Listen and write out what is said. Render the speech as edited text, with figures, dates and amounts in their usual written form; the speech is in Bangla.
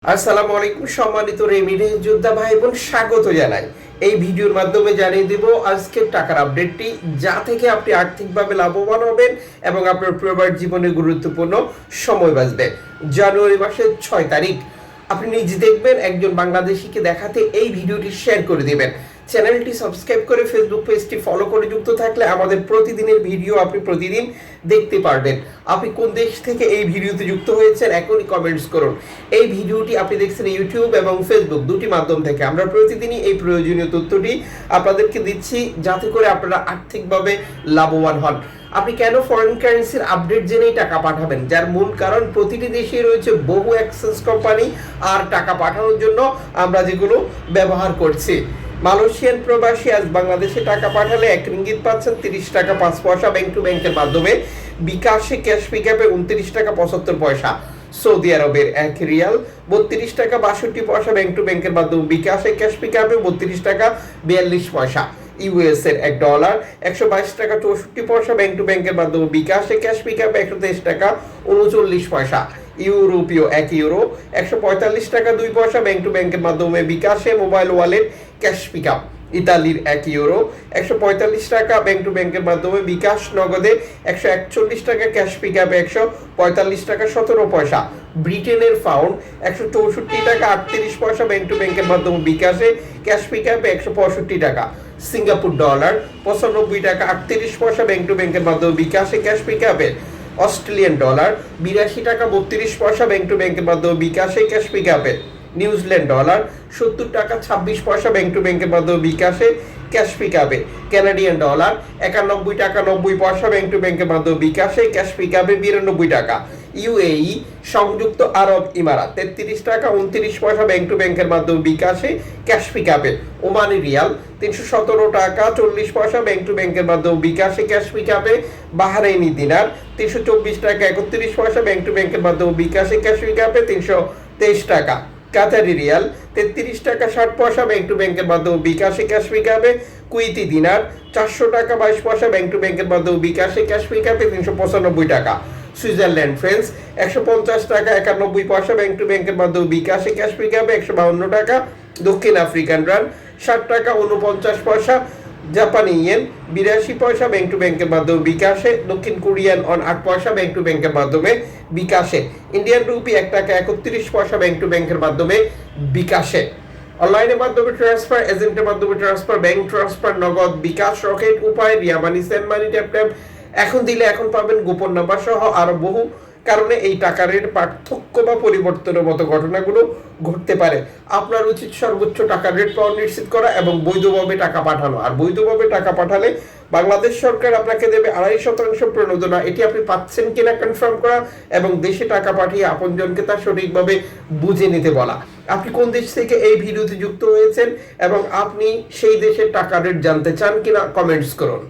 আসসালামু আলাইকুম সম্মানিত রেমিটেন্স যোদ্ধা ভাই বোন, স্বাগত জানাই। এই ভিডিওর মাধ্যমে জানিয়ে দেব আজকের টাকার আপডেটটি, যা থেকে আপনি আর্থিকভাবে লাভবান হবেন এবং আপনার পরিবার জীবনে গুরুত্বপূর্ণ সময় বাঁচবে। জানুয়ারি মাসের 6 তারিখ আপনি নিজে দেখবেন, একজন বাংলাদেশিকে দেখাতে এই ভিডিওটি শেয়ার করে দেবেন। চ্যানেলটি সাবস্ক্রাইব করে ফেসবুক পেজটি ফলো করে যুক্ত থাকলে আমাদের প্রতিদিনের ভিডিও আপনি প্রতিদিন দেখতে পারবেন। আপনি কোন দেশ থেকে এই ভিডিওতে যুক্ত হয়েছেন এখনই কমেন্টস করুন। এই ভিডিওটি আপনি দেখছেন ইউটিউব এবং ফেসবুক দুটি মাধ্যম থেকে। আমরা প্রতিদিনই এই প্রয়োজনীয় তথ্যটি আপনাদেরকে দিচ্ছি, যাতে করে আপনারা আর্থিকভাবে লাভবান হন। আপনি কেন ফরেন কারেন্সির আপডেট জেনেই টাকা পাঠাবেন? যার মূল কারণ, প্রতিটি দেশে রয়েছে বহু এক্সচেঞ্জ কোম্পানি, আর টাকা পাঠানোর জন্য আমরা যেগুলো ব্যবহার করছি। মালয়েশিয়ান প্রবাসী আজ বাংলাদেশে টাকা পাঠালে 1 রিঙ্গিত পাচ্ছেন 30 টাকা 5 পয়সা ব্যাংক টু ব্যাংকের মাধ্যমে। বিকাশে ক্যাশ পিকআপে 29 টাকা 75 পয়সা। সৌদি আরবের 1 রিয়াল 32 টাকা 62 পয়সা ব্যাংক টু ব্যাংকের মাধ্যমে। বিকাশে ক্যাশ পিকআপে 32 টাকা 42 পয়সা। ইউএস এর $1 122 টাকা 64 পয়সা ব্যাংক টু ব্যাংকের মাধ্যমে। বিকাশে ক্যাশ পিকআপে 123 টাকা 39 পয়সা। ইউরোপীয় 1 ইউরো 145 টাকা 2 পয়সা ব্যাংক টু ব্যাংকের মাধ্যমে। বিকাশে মোবাইল ওয়ালেট ক্যাশ পিকআপ। ইতালির 1 ইউরো 145 টাকা ব্যাংক টু ব্যাংকের মাধ্যমে। বিকাশ নগদে 141 টাকা ক্যাশ পিকআপে 145 টাকা 17 পয়সা। ব্রিটেনের পাউন্ড 164 টাকা 38 পয়সা ব্যাংক টু ব্যাংকের মাধ্যমে। বিকাশে ক্যাশ পিকআপে 165 টাকা। সিঙ্গাপুর ডলার 95 টাকা 38 পয়সা ব্যাংক টু ব্যাংকের মাধ্যমে। বিকাশে ক্যাশ পিকআপে। অস্ট্রেলিয়ান ডলার 82 টাকা 32 পয়সা ব্যাংক টু ব্যাংকের মাধ্যমে। বিকাশে ক্যাশ পিকআপে। নিউজিল্যান্ড ডলার 70 টাকা 26 পয়সা ব্যাংক টু ব্যাংকের মাধ্যমে। বিকাশে ক্যাশ পিকআপে। কানাডিয়ান ডলার 91 টাকা 90 পয়সা ব্যাংক টু ব্যাংকের মাধ্যমে। বিকাশে ক্যাশ পিকআপে 92 টাকা। ইউএই সংযুক্ত আরব ইমারাত 33 টাকা 29 পয়সা ব্যাংক টু ব্যাংকের মাধ্যমে। বিকাশে ক্যাশ পিকআপে। ওমানি রিয়াল 317 টাকা 40 পয়সা ব্যাংক টু ব্যাংকের মাধ্যমে। বিকাশে ক্যাশ পিকআপে। বাহরাইনি দিনার 324 টাকা 31 পয়সা ব্যাংক টু ব্যাংকের মাধ্যমে। বিকাশে ক্যাশ পিকআপে 323 টাকা। কাতারি রিয়াল 33 টাকা 60 পয়সা ব্যাংক টু ব্যাংকের মাধ্যমে। বিকাশে ক্যাশ পিকআপে। কুয়েতি দিনার 400 টাকা 22 পয়সা ব্যাংক টু ব্যাংকের মাধ্যমে। বিকাশে ক্যাশ পিকআপে 395 টাকা। সুইজারল্যান্ড ফ্রেন্স 150 টাকা 91 পয়সা ব্যাংক টু ব্যাংকের মাধ্যমে। বিকাশে ক্যাশ পিকআপে 152 টাকা। দক্ষিণ আফ্রিকান রান 60 টাকা 49 পয়সা। জাপানি ইয়েন 82 পয়সা ব্যাংক টু ব্যাংকের মাধ্যমে। বিকাশে। দক্ষিণ কোরিয়ান অন 8 পয়সা ব্যাংক টু ব্যাংকের মাধ্যমে। বিকাশে। ইন্ডিয়ান রুপি 1 টাকা 31 পয়সা ব্যাংক টু ব্যাংকের মাধ্যমে। বিকাশে। অনলাইনের মাধ্যমে ট্রান্সফার, এজেন্টের মাধ্যমে ট্রান্সফার, ব্যাংক ট্রান্সফার, নগদ, বিকাশ, রকেট, উপায়, রিয়া মানি, সেন্ড মানি, ট্যাপ ট্যাপ। এখন দিলে এখন পাবেন, গোপন নাম্বার সহ আরো বহু কারণে এই টাকা রেট পার্থক্য বা পরিবর্তনের মতো ঘটনাগুলো ঘটতে পারে। আপনার উচিত সর্বোচ্চ টাকা রেট পাওয়া নিশ্চিত করা এবং বৈধভাবে টাকা পাঠানো। আর বৈধভাবে টাকা পাঠালে বাংলাদেশ সরকার আপনাকে দেবে 2.5% প্রণোদনা। এটি আপনি পাচ্ছেন কিনা কনফার্ম করা এবং দেশে টাকা পাঠিয়ে আপনজনকে তা সঠিকভাবে বুঝে নিতে বলা। আপনি কোন দেশ থেকে এই ভিডিওতে যুক্ত হয়েছেন এবং আপনি সেই দেশের টাকা রেট জানতে চান কিনা কমেন্টস করুন।